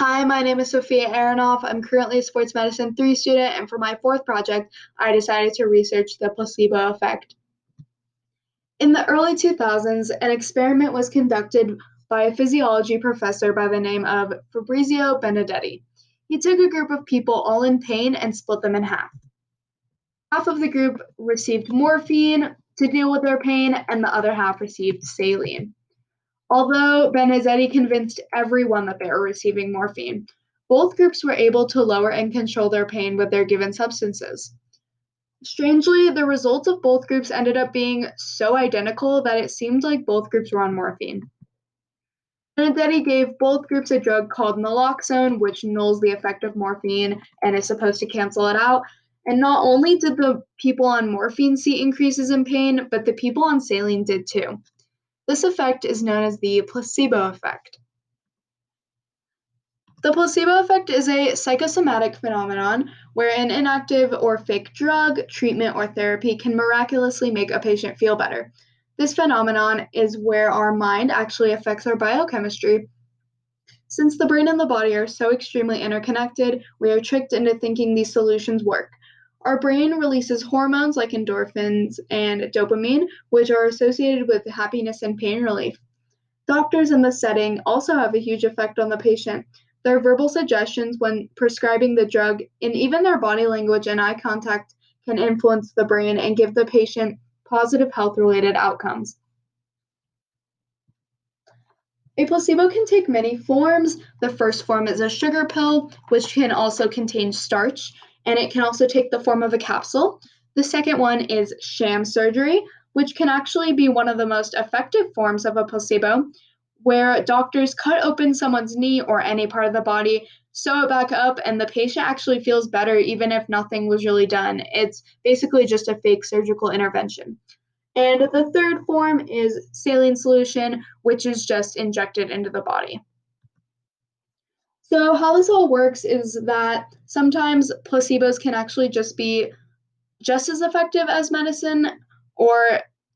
Hi, my name is Sophia Aronoff. I'm currently a sports medicine 3 student, and for my fourth project, I decided to research the placebo effect. In the early 2000s, an experiment was conducted by a physiology professor by the name of Fabrizio Benedetti. He took a group of people all in pain and split them in half. Half of the group received morphine to deal with their pain, and the other half received saline. Although Benedetti convinced everyone that they were receiving morphine, both groups were able to lower and control their pain with their given substances. Strangely, the results of both groups ended up being so identical that it seemed like both groups were on morphine. Benedetti gave both groups a drug called naloxone, which nulls the effect of morphine and is supposed to cancel it out. And not only did the people on morphine see increases in pain, but the people on saline did too. This effect is known as the placebo effect. The placebo effect is a psychosomatic phenomenon where an inactive or fake drug, treatment, or therapy can miraculously make a patient feel better. This phenomenon is where our mind actually affects our biochemistry. Since the brain and the body are so extremely interconnected, we are tricked into thinking these solutions work. Our brain releases hormones like endorphins and dopamine, which are associated with happiness and pain relief. Doctors in this setting also have a huge effect on the patient. Their verbal suggestions when prescribing the drug and even their body language and eye contact can influence the brain and give the patient positive health-related outcomes. A placebo can take many forms. The first form is a sugar pill, which can also contain starch, and it can also take the form of a capsule. The second one is sham surgery, which can actually be one of the most effective forms of a placebo, where doctors cut open someone's knee or any part of the body, sew it back up, and the patient actually feels better even if nothing was really done. It's basically just a fake surgical intervention. And the third form is saline solution, which is just injected into the body. So, how this all works is that sometimes placebos can actually just be just as effective as medicine or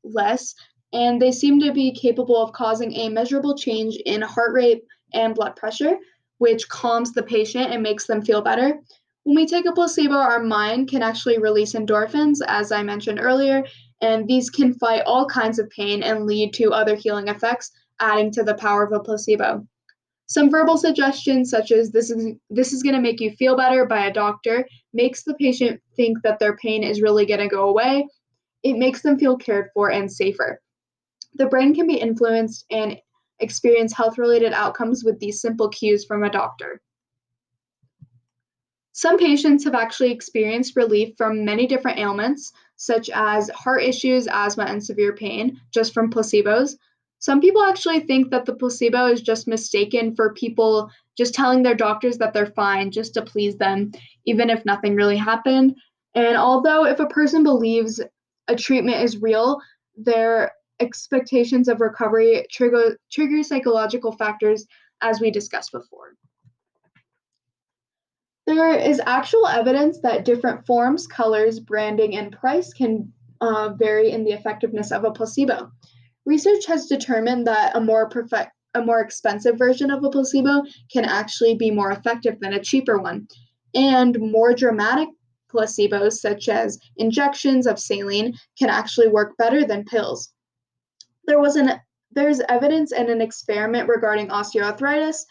less, and they seem to be capable of causing a measurable change in heart rate and blood pressure, which calms the patient and makes them feel better. When we take a placebo, our mind can actually release endorphins, as I mentioned earlier, and these can fight all kinds of pain and lead to other healing effects, adding to the power of a placebo. Some verbal suggestions, such as this is going to make you feel better by a doctor, makes the patient think that their pain is really going to go away. It makes them feel cared for and safer. The brain can be influenced and experience health related outcomes with these simple cues from a doctor. Some patients have actually experienced relief from many different ailments, such as heart issues, asthma, and severe pain, just from placebos. Some people actually think that the placebo is just mistaken for people just telling their doctors that they're fine just to please them, even if nothing really happened. And although if a person believes a treatment is real, their expectations of recovery trigger psychological factors, as we discussed before. There is actual evidence that different forms, colors, branding, and price can vary in the effectiveness of a placebo. Research has determined that a more expensive version of a placebo can actually be more effective than a cheaper one, and more dramatic placebos, such as injections of saline, can actually work better than pills. There was an there's evidence in an experiment regarding osteoarthritis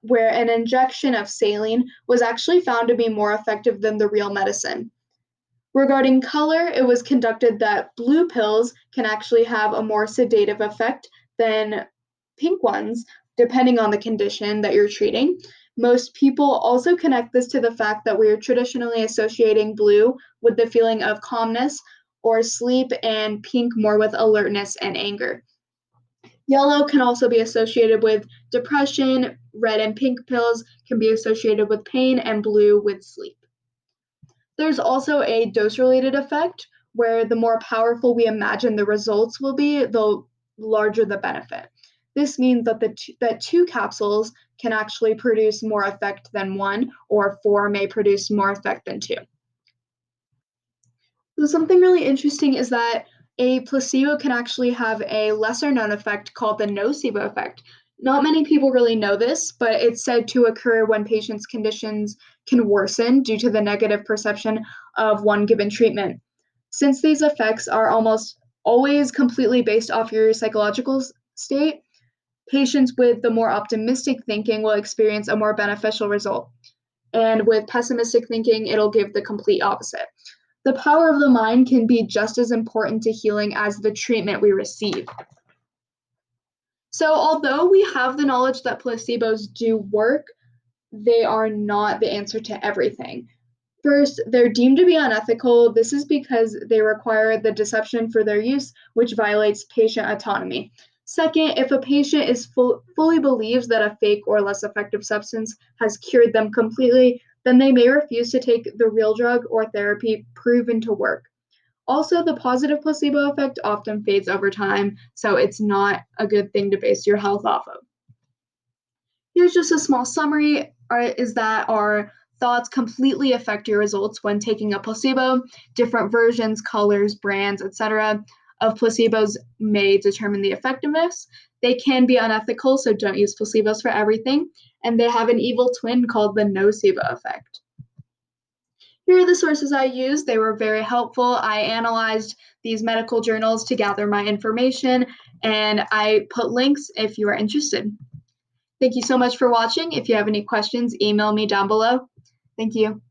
where an injection of saline was actually found to be more effective than the real medicine. Regarding color, it was conducted that blue pills can actually have a more sedative effect than pink ones, depending on the condition that you're treating. Most people also connect this to the fact that we are traditionally associating blue with the feeling of calmness or sleep, and pink more with alertness and anger. Yellow can also be associated with depression, red and pink pills can be associated with pain, and blue with sleep. There's also a dose-related effect where the more powerful we imagine the results will be, the larger the benefit. This means that that two capsules can actually produce more effect than one, or four may produce more effect than two. So something really interesting is that a placebo can actually have a lesser known effect called the nocebo effect. Not many people really know this, but it's said to occur when patients' conditions can worsen due to the negative perception of one given treatment. Since these effects are almost always completely based off your psychological state, patients with the more optimistic thinking will experience a more beneficial result. And with pessimistic thinking, it'll give the complete opposite. The power of the mind can be just as important to healing as the treatment we receive. So, although we have the knowledge that placebos do work, they are not the answer to everything. First, they're deemed to be unethical. This is because they require the deception for their use, which violates patient autonomy. Second, if a patient fully believes that a fake or less effective substance has cured them completely, then they may refuse to take the real drug or therapy proven to work. Also, the positive placebo effect often fades over time, so it's not a good thing to base your health off of. Here's just a small summary is that our thoughts completely affect your results when taking a placebo. Different versions, colors, brands, etc. of placebos may determine the effectiveness. They can be unethical, so don't use placebos for everything. And they have an evil twin called the Nocebo Effect. Here are the sources I used. They were very helpful. I analyzed these medical journals to gather my information, and I put links if you are interested. Thank you so much for watching. If you have any questions, email me down below. Thank you.